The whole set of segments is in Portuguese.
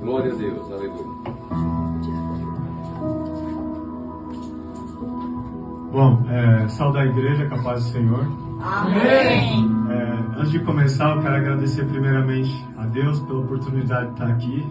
Glória a Deus, aleluia. Bom, saudar a igreja, com a paz do Senhor. Amém. Antes de começar, eu quero agradecer primeiramente a Deus pela oportunidade de estar aqui.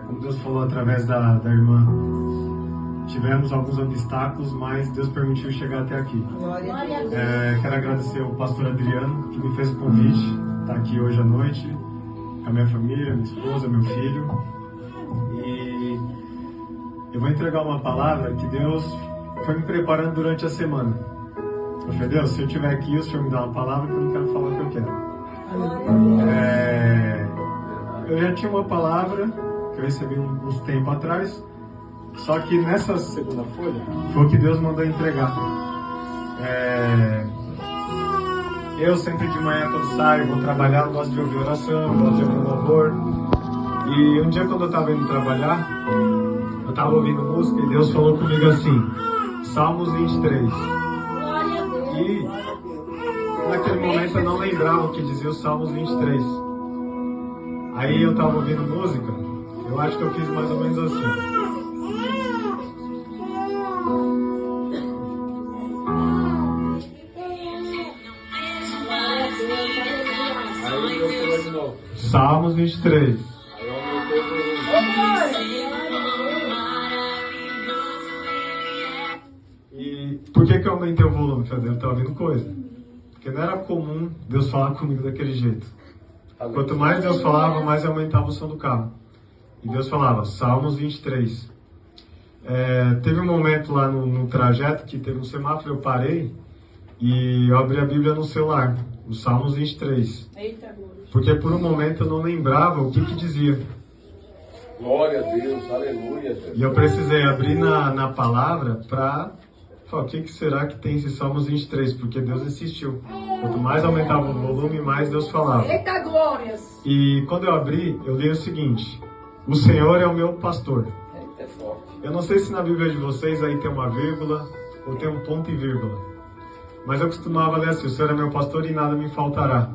Como Deus falou através da irmã, tivemos alguns obstáculos, mas Deus permitiu chegar até aqui. Glória a Deus. Quero agradecer ao pastor Adriano, que me fez o convite de estar aqui hoje à noite, com a minha família, minha esposa, meu filho. E eu vou entregar uma palavra que Deus foi me preparando durante a semana. Eu falei, Deus, se eu estiver aqui, o Senhor me dá uma palavra que eu não quero falar o que eu quero. Eu já tinha uma palavra que eu recebi uns tempos atrás, só que nessa segunda folha foi o que Deus mandou entregar. Eu sempre de manhã, quando saio, vou trabalhar, eu gosto de ouvir oração, gosto de ouvir louvor. E um dia, quando eu estava indo trabalhar, eu estava ouvindo música e Deus falou comigo assim, Salmos 23. E naquele momento eu não lembrava o que dizia o Salmos 23. Aí eu estava ouvindo música, eu acho que eu fiz mais ou menos assim. Aí eu falei de novo. Salmos 23. Aí eu aumentei o E por que eu aumentei o volume? Porque eu estava ouvindo coisa. Porque não era comum Deus falar comigo daquele jeito. Quanto mais Deus falava, mais eu aumentava o som do carro. E Deus falava, Salmos 23. Teve um momento lá no trajeto que teve um semáforo, eu parei e eu abri a Bíblia no celular, o Salmos 23. Eita, glória. Porque por um momento eu não lembrava o que dizia. Glória a Deus, aleluia. E eu precisei abrir na palavra para falar, o que será que tem esse Salmos 23? Porque Deus insistiu. Quanto mais aumentava o volume, mais Deus falava. Eita, glórias. E quando eu abri, eu li o seguinte, o Senhor é o meu pastor. É forte. Eu não sei se na Bíblia de vocês aí tem uma vírgula ou tem um ponto e vírgula. Mas eu costumava ler assim, o Senhor é meu pastor e nada me faltará.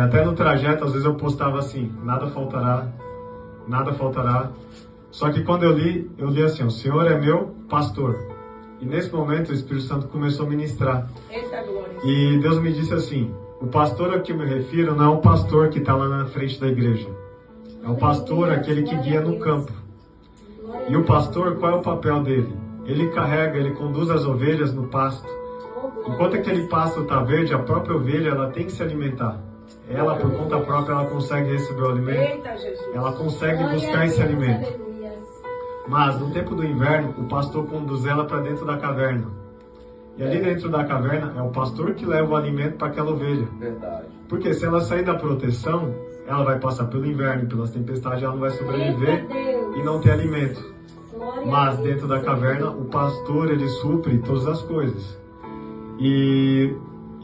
Até no trajeto, às vezes eu postava assim, nada faltará, nada faltará. Só que quando eu li assim, o Senhor é meu pastor. E nesse momento o Espírito Santo começou a ministrar. Eita, glória. E Deus me disse assim, o pastor a que eu me refiro não é o pastor que está lá na frente da igreja. É o pastor, aquele que guia no campo. E o pastor, qual é o papel dele? Ele carrega, ele conduz as ovelhas no pasto. Enquanto aquele pasto está verde, a própria ovelha ela tem que se alimentar. Ela, por conta própria, ela consegue receber o alimento. Eita, Jesus. Ela consegue buscar esse alimento. Mas no tempo do inverno, o pastor conduz ela para dentro da caverna. E ali dentro da caverna é o pastor que leva o alimento para aquela ovelha. Verdade. Porque se ela sair da proteção, ela vai passar pelo inverno, pelas tempestades, ela não vai sobreviver e não ter alimento. Mas dentro da caverna, o pastor ele supre todas as coisas. E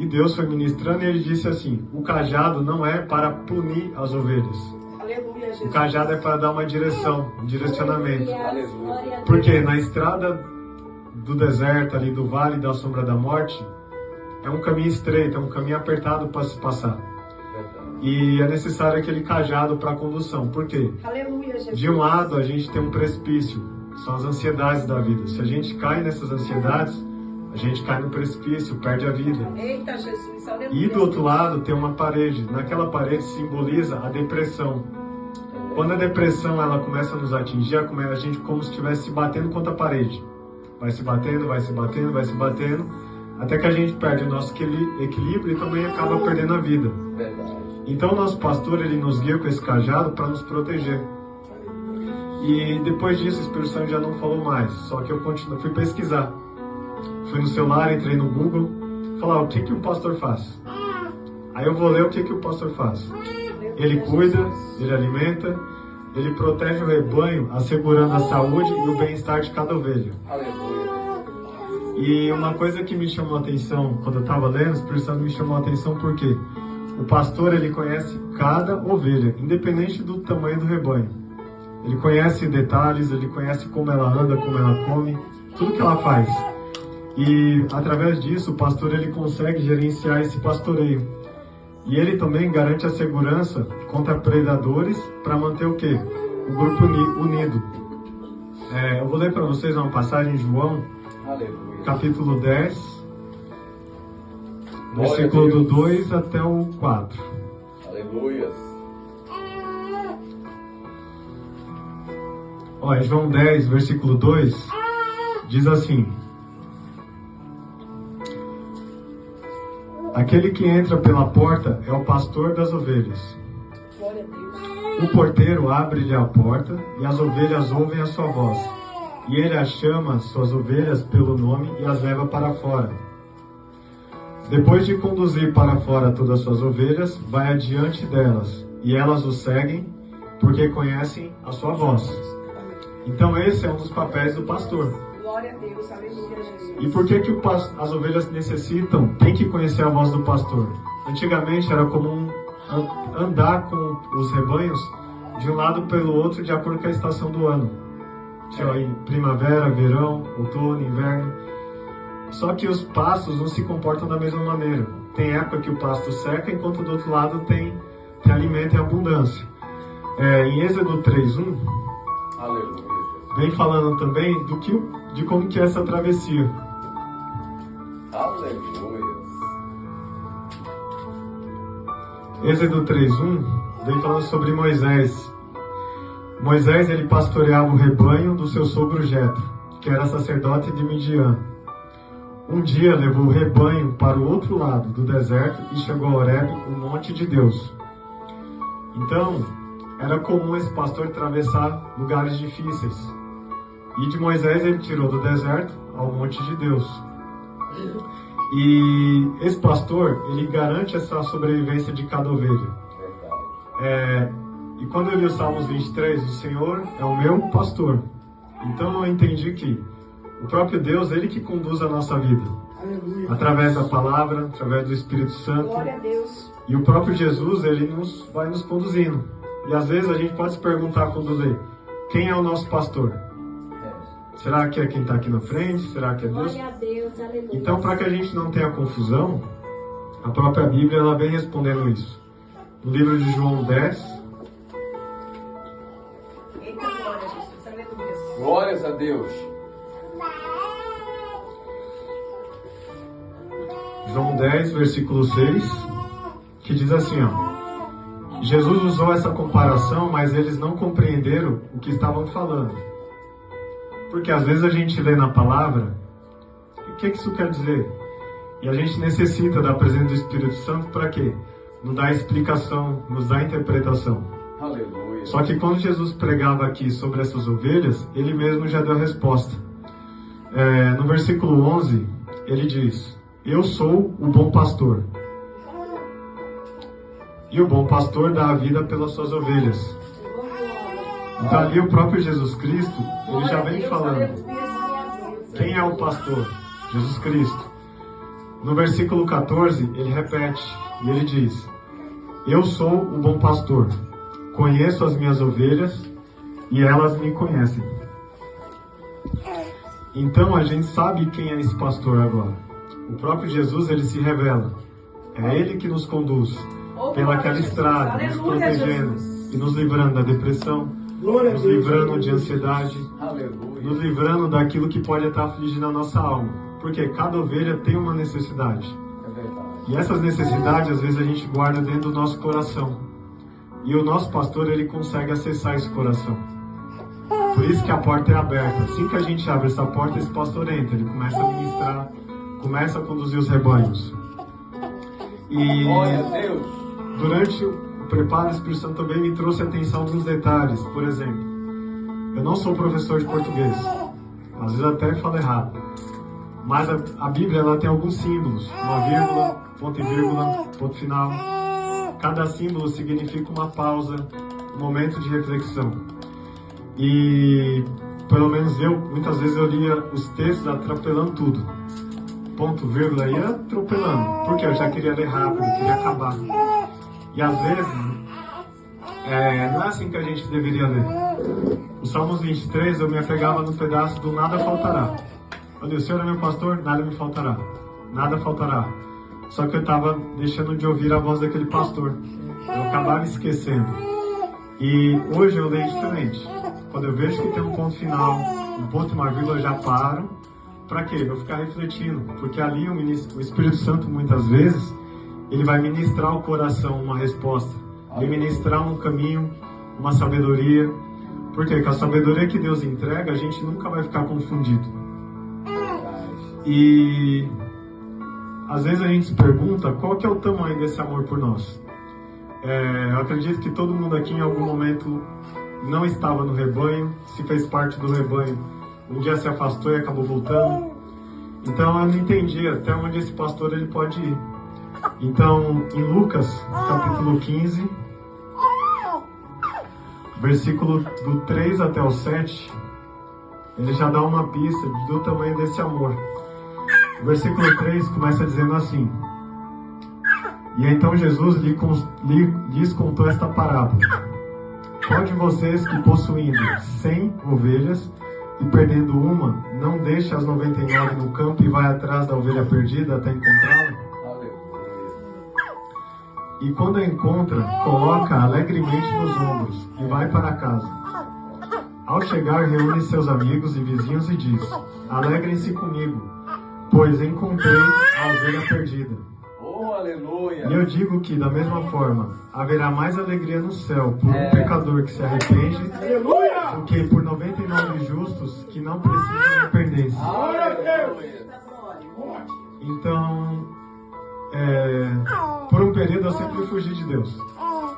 Deus foi ministrando e ele disse assim, o cajado não é para punir as ovelhas. Aleluia, Jesus. O cajado é para dar uma direção, um direcionamento. Aleluia. Porque na estrada do deserto, ali do vale da sombra da morte, é um caminho estreito, é um caminho apertado para se passar. Verdade. E é necessário aquele cajado para a condução. Por quê? Aleluia, Jesus. De um lado, a gente tem um precipício, são as ansiedades da vida. Se a gente cai nessas ansiedades, a gente cai no precipício, perde a vida. Eita, Jesus. Aleluia. E do outro lado tem uma parede. Naquela parede simboliza a depressão. Quando a depressão ela começa a nos atingir, a gente como se estivesse se batendo contra a parede. Vai se batendo, vai se batendo, vai se batendo, até que a gente perde o nosso equilíbrio e também acaba perdendo a vida. Verdade. Então o nosso pastor ele nos guia com esse cajado para nos proteger. E depois disso o Espírito Santo já não falou mais, só que eu fui pesquisar. Fui no celular, entrei no Google, falar o que o pastor faz. Aí eu vou ler o que o pastor faz. Ele cuida, ele alimenta, ele protege o rebanho, assegurando a saúde e o bem-estar de cada ovelha. Aleluia. E uma coisa que me chamou a atenção, quando eu estava lendo, o Espírito Santo me chamou a atenção porque o pastor, ele conhece cada ovelha, independente do tamanho do rebanho. Ele conhece detalhes, ele conhece como ela anda, como ela come, tudo que ela faz. E através disso, o pastor ele consegue gerenciar esse pastoreio. E ele também garante a segurança contra predadores para manter o quê? O grupo unido. Eu vou ler para vocês uma passagem de João, Aleluia. capítulo 10, Glória a versículo do Deus. 2 até o 4. Aleluias. Olha, João 10, versículo 2, diz assim: aquele que entra pela porta é o pastor das ovelhas. Glória a Deus. O porteiro abre-lhe a porta e as ovelhas ouvem a sua voz. E ele as chama, suas ovelhas, pelo nome e as leva para fora. Depois de conduzir para fora todas as suas ovelhas, vai adiante delas, e elas o seguem, porque conhecem a sua voz. Então esse é um dos papéis do pastor. Glória a Deus. Aleluia, Jesus. E por que as ovelhas tem que conhecer a voz do pastor? Antigamente era comum andar com os rebanhos de um lado pelo outro de acordo com a estação do ano. Tinha aí primavera, verão, outono, inverno. Só que os pastos não se comportam da mesma maneira. Tem época que o pasto seca, enquanto do outro lado tem alimento em abundância. Em Êxodo 3:1, Aleluia, Jesus. vem falando também de como que é essa travessia. Aleluia. Êxodo 3:1 vem falando sobre Moisés. Moisés, ele pastoreava o rebanho do seu sogro Jetro, que era sacerdote de Midian. Um dia levou o rebanho para o outro lado do deserto e chegou a Horebe, o monte de Deus. Então, era comum esse pastor atravessar lugares difíceis. E de Moisés ele tirou do deserto ao monte de Deus. E esse pastor, ele garante essa sobrevivência de cada ovelha. Verdade. E quando eu li o Salmos 23, o Senhor é o meu pastor. Então eu entendi que o próprio Deus, ele que conduz a nossa vida. Aleluia. Através da palavra, através do Espírito Santo. Glória a Deus. E o próprio Jesus, ele vai nos conduzindo. E às vezes a gente pode se perguntar quando lê, quem é o nosso pastor? Será que é quem está aqui na frente? Será que é Deus? Glória a Deus, aleluia. Então, para que a gente não tenha confusão, a própria Bíblia ela vem respondendo isso. No livro de João 10, Eita, glória a Jesus. Aleluia. Glórias a Deus. João 10, versículo 6, que diz assim, ó: Jesus usou essa comparação, mas eles não compreenderam o que estavam falando. Porque às vezes a gente lê na palavra, o que isso quer dizer? E a gente necessita da presença do Espírito Santo para quê? Nos dar explicação, nos dar interpretação. Aleluia. Só que quando Jesus pregava aqui sobre essas ovelhas, ele mesmo já deu a resposta. No versículo 11, ele diz: eu sou o bom pastor. E o bom pastor dá a vida pelas suas ovelhas. Então ali o próprio Jesus Cristo, ele já vem falando. Quem é o pastor? Jesus Cristo. No versículo 14, ele repete, e ele diz: eu sou o bom pastor. Conheço as minhas ovelhas e elas me conhecem. Então a gente sabe quem é esse pastor agora. O próprio Jesus, ele se revela. É ele que nos conduz pelaquela estrada, nos protegendo e nos livrando da depressão, nos livrando de ansiedade, Aleluia. nos livrando daquilo que pode estar afligindo a nossa alma. Porque cada ovelha tem uma necessidade. É verdade. E essas necessidades, às vezes, a gente guarda dentro do nosso coração. E o nosso pastor, ele consegue acessar esse coração. Por isso que a porta é aberta. Assim que a gente abre essa porta, esse pastor entra. Ele começa a ministrar, começa a conduzir os rebanhos. E Glória a Deus. durante o preparo, o Espírito Santo também me trouxe atenção a alguns detalhes. Por exemplo, eu não sou professor de português. Às vezes até falo errado. Mas a Bíblia, ela tem alguns símbolos. Uma vírgula, ponto e vírgula, ponto final. Cada símbolo significa uma pausa, um momento de reflexão. E, pelo menos muitas vezes eu lia os textos atropelando tudo. Ponto, vírgula, ia atropelando. Porque eu já queria ler rápido, queria acabar. E às vezes, não é assim que a gente deveria ler. O Salmos 23, eu me apegava no pedaço do nada faltará. Quando o Senhor é meu pastor, nada me faltará. Nada faltará. Só que eu estava deixando de ouvir a voz daquele pastor. Eu acabava esquecendo. E hoje eu leio diferente. Quando eu vejo que tem um ponto final, um ponto e uma vírgula, eu já paro. Para quê? Eu ficar refletindo. Porque ali o Espírito Santo, muitas vezes, ele vai ministrar ao coração uma resposta. Vai ministrar um caminho, uma sabedoria. Por quê? Porque a sabedoria que Deus entrega, a gente nunca vai ficar confundido. E às vezes a gente se pergunta qual que é o tamanho desse amor por nós. Eu acredito que todo mundo aqui em algum momento não estava no rebanho, se fez parte do rebanho, um dia se afastou e acabou voltando. Então eu não entendi até onde esse pastor ele pode ir. Então em Lucas, capítulo 15, versículo do 3 até o 7, ele já dá uma pista do tamanho desse amor. O versículo 3 começa dizendo assim: E então Jesus lhes contou esta parábola: Qual de vocês que possuindo 100 ovelhas e perdendo uma, não deixa as 99 no campo e vai atrás da ovelha perdida até encontrá-la? E quando a encontra, coloca alegremente nos ombros e vai para casa. Ao chegar, reúne seus amigos e vizinhos e diz: Alegrem-se comigo, pois encontrei a ovelha perdida. Oh, aleluia! E eu digo que, da mesma forma, haverá mais alegria no céu por um pecador que se arrepende do que por 99 justos que não precisam de pendência. Então, por um período eu sempre fugi de Deus.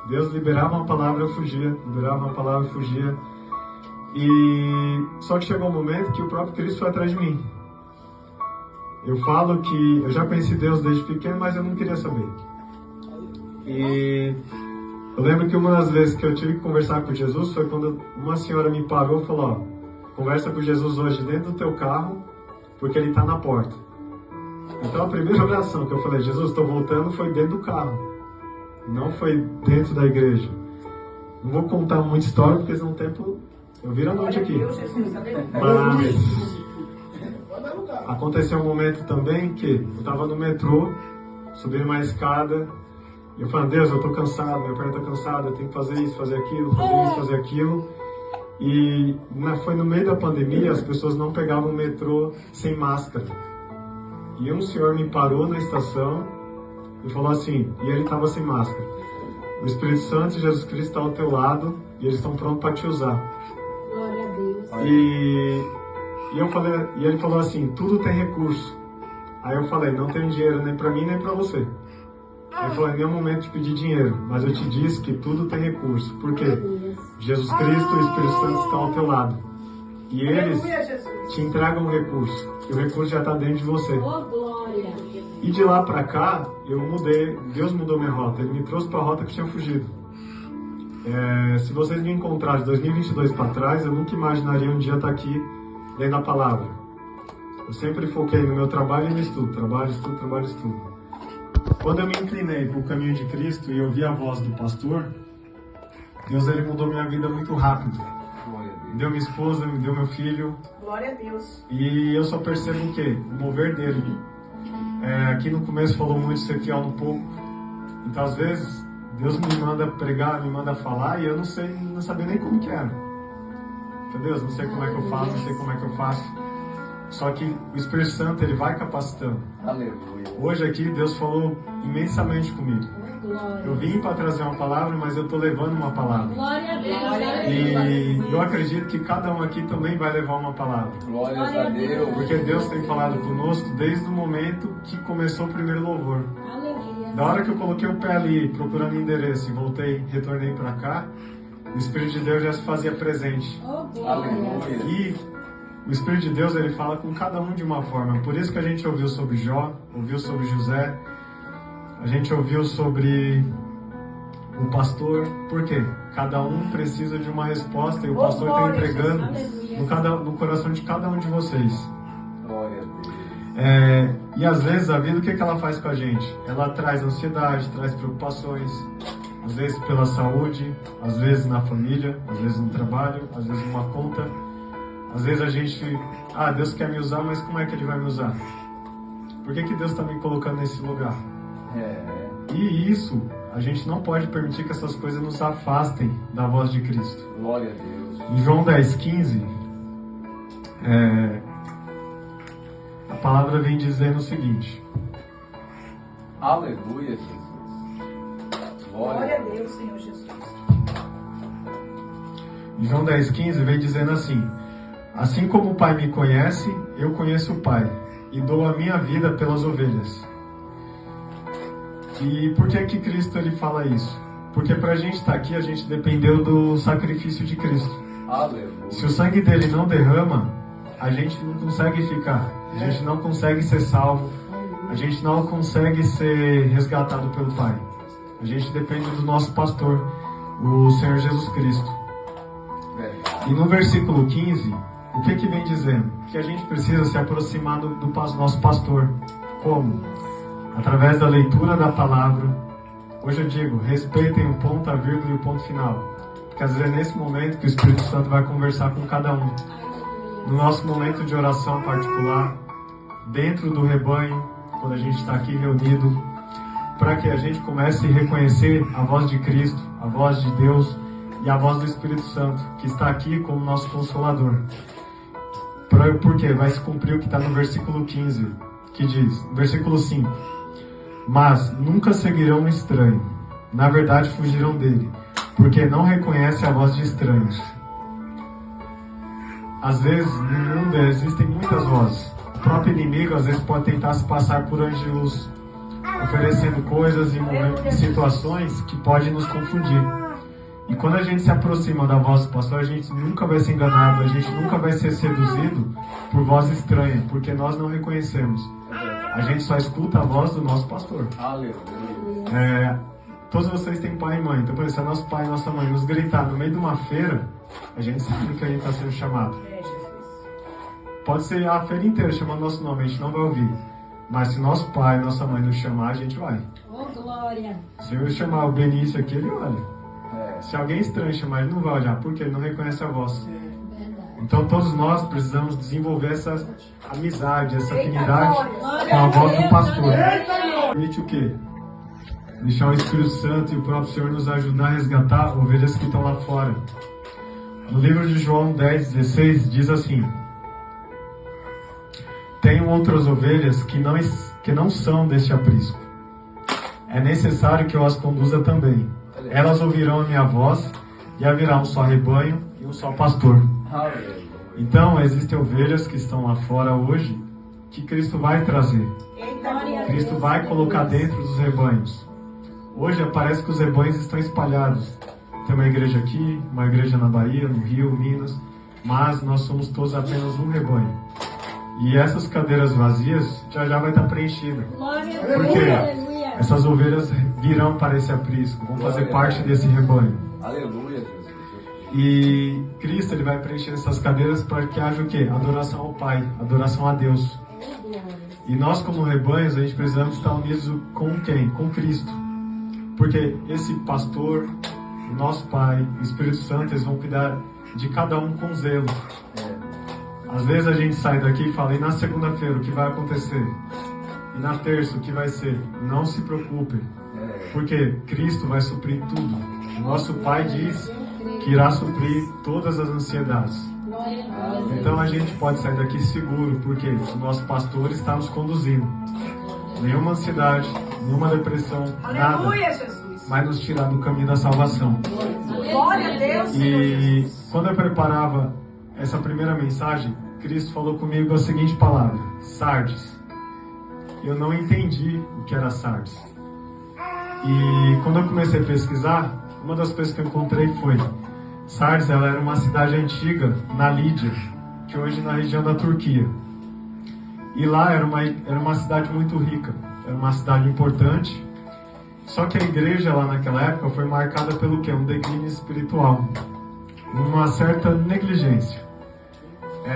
Deus liberava uma palavra, eu fugia. Liberava uma palavra, eu fugia. E só que chegou um momento que o próprio Cristo foi atrás de mim. Eu falo que eu já conheci Deus desde pequeno, mas eu não queria saber. E eu lembro que uma das vezes que eu tive que conversar com Jesus foi quando uma senhora me parou e falou: ó, conversa com Jesus hoje dentro do teu carro, porque ele está na porta. Então a primeira oração que eu falei: Jesus, estou voltando, foi dentro do carro. Não foi dentro da igreja. Não vou contar muita história, porque senão o tempo eu viro a noite aqui. Mas aconteceu um momento também que eu estava no metrô, subindo uma escada, e eu falei: Deus, eu estou cansado, minha perna está cansada, eu tenho que fazer isso, fazer aquilo, fazer isso, fazer aquilo. E foi no meio da pandemia, as pessoas não pegavam o metrô sem máscara. E um senhor me parou na estação e falou assim, e ele estava sem máscara: o Espírito Santo e Jesus Cristo estão ao teu lado e eles estão prontos para te usar. Glória a Deus. E eu falei, e ele falou assim: tudo tem recurso. Aí eu falei: não tenho dinheiro nem para mim nem para você. Ele falou: em nenhum momento te pedi dinheiro, mas eu te disse que tudo tem recurso. Por quê? Jesus Cristo e o Espírito Santo estão ao teu lado. E eles te entregam o recurso. E o recurso já está dentro de você. Oh, glória. E de lá para cá, eu mudei. Deus mudou minha rota. Ele me trouxe para a rota que tinha fugido. Se vocês me encontrarem de 2022 para trás, eu nunca imaginaria um dia estar aqui dentro da palavra. Eu sempre foquei no meu trabalho e no estudo. Trabalho, estudo, trabalho, estudo. Quando eu me inclinei para o caminho de Cristo e ouvi a voz do pastor, Deus ele mudou minha vida muito rápido. Me deu minha esposa, me deu meu filho. Glória a Deus. E eu só percebo o quê? O mover dele. Aqui no começo falou muito ser fiel um pouco. Então às vezes Deus me manda pregar, me manda falar e eu não sabia nem como que era. Meu Deus, não sei como é que eu faço, não sei como é que eu faço. Só que o Espírito Santo ele vai capacitando. Aleluia. Hoje aqui Deus falou imensamente comigo. Glória. Eu vim para trazer uma palavra, mas eu estou levando uma palavra. Glória a Deus. E eu acredito que cada um aqui também vai levar uma palavra. Glórias a Deus. Porque Deus tem falado conosco desde o momento que começou o primeiro louvor. Aleluia. Da hora que eu coloquei o pé ali, procurando endereço, e voltei, retornei para cá, o Espírito de Deus já se fazia presente. Oh, glória. Aleluia. E o Espírito de Deus, ele fala com cada um de uma forma. Por isso que a gente ouviu sobre Jó, ouviu sobre José, a gente ouviu sobre o pastor. Por quê? Cada um precisa de uma resposta e o pastor está entregando no coração de cada um de vocês. Glória a Deus. E às vezes a vida, o que ela faz com a gente? Ela traz ansiedade, traz preocupações, às vezes pela saúde, às vezes na família, às vezes no trabalho, às vezes numa conta. Às vezes a gente, Deus quer me usar, mas como é que Ele vai me usar? Por que Deus está me colocando nesse lugar? E isso, a gente não pode permitir que essas coisas nos afastem da voz de Cristo. Glória a Deus. Em João 10,15, a palavra vem dizendo o seguinte: Aleluia, Jesus. Glória a Deus, Senhor Jesus. Em João 10,15 vem dizendo assim: assim como o Pai me conhece, eu conheço o Pai, e dou a minha vida pelas ovelhas. E por que que Cristo ele fala isso? Porque para a gente estar aqui, a gente dependeu do sacrifício de Cristo. Aleluia. Se o sangue dele não derrama, a gente não consegue ficar, a gente não consegue ser salvo, a gente não consegue ser resgatado pelo Pai. A gente depende do nosso pastor, o Senhor Jesus Cristo. E no versículo 15, o que vem dizendo? Que a gente precisa se aproximar do nosso pastor. Como? Através da leitura da palavra. Hoje eu digo, respeitem o ponto, a vírgula e o ponto final. Porque às vezes é nesse momento que o Espírito Santo vai conversar com cada um. No nosso momento de oração particular, dentro do rebanho, quando a gente está aqui reunido, para que a gente comece a reconhecer a voz de Cristo, a voz de Deus e a voz do Espírito Santo, que está aqui como nosso Consolador. Porque vai se cumprir o que está no versículo 15, que diz, versículo 5, mas nunca seguirão um estranho, na verdade fugirão dele, porque não reconhecem a voz de estranhos. Às vezes, no mundo existem muitas vozes. O próprio inimigo, às vezes, pode tentar se passar por anjo de luz, oferecendo coisas e momentos, situações que podem nos confundir. E quando a gente se aproxima da voz do pastor, a gente nunca vai ser enganado, a gente nunca vai ser seduzido por voz estranha, porque nós não reconhecemos. A gente só escuta a voz do nosso pastor. Aleluia. Todos vocês têm pai e mãe, então, por exemplo, se é nosso pai e nossa mãe nos gritar no meio de uma feira, a gente sabe que a gente está sendo chamado. Pode ser a feira inteira chamando nosso nome, a gente não vai ouvir. Mas se nosso pai e nossa mãe nos chamar, a gente vai. Oh, glória. Se eu chamar o Benício aqui, ele olha. Se alguém estranho chamar, ele não vai olhar, porque ele não reconhece a voz. Verdade. Então todos nós precisamos desenvolver essa amizade, essa afinidade com a voz do pastor. Permite o quê? Deixar o Espírito Santo e o próprio Senhor nos ajudar a resgatar ovelhas que estão lá fora. No livro de João 10,16 diz assim: tenho outras ovelhas que não são deste aprisco. É necessário que eu as conduza também. Elas ouvirão a minha voz, e haverá um só rebanho e um só pastor. Aleluia. Então, existem ovelhas que estão lá fora hoje, que Cristo vai trazer. Cristo vai colocar dentro dos rebanhos. Hoje parece que os rebanhos estão espalhados. Tem uma igreja aqui, uma igreja na Bahia, no Rio, Minas, mas nós somos todos apenas um rebanho. E essas cadeiras vazias já vai estar preenchidas. Glória a Porque Deus. Aleluia. essas ovelhas virão para esse aprisco, vão fazer parte desse rebanho. Aleluia, Jesus. E Cristo ele vai preencher essas cadeiras para que haja o quê? Adoração ao Pai, adoração a Deus. E nós como rebanhos, a gente precisamos estar unidos com quem? Com Cristo. Porque esse pastor, o nosso Pai, o Espírito Santo, eles vão cuidar de cada um com zelo. Às vezes a gente sai daqui e fala, e na segunda-feira o que vai acontecer? E na terça o que vai ser? Não se preocupe, porque Cristo vai suprir tudo. O nosso Pai diz que irá suprir todas as ansiedades. Glória a Deus. Então a gente pode sair daqui seguro, porque o nosso pastor está nos conduzindo. Nenhuma ansiedade, nenhuma depressão, nada Aleluia, Jesus. vai nos tirar do caminho da salvação. Glória a Deus, Senhor E Jesus. quando eu preparava essa primeira mensagem, Cristo falou comigo a seguinte palavra: Sardes. Eu não entendi o que era Sardes. E quando eu comecei a pesquisar, uma das coisas que eu encontrei foi: Sardes, ela era uma cidade antiga na Lídia, que hoje é na região da Turquia. E lá era uma cidade muito rica, era uma cidade importante. Só que a igreja lá naquela época foi marcada pelo quê? Um declínio espiritual, uma certa negligência.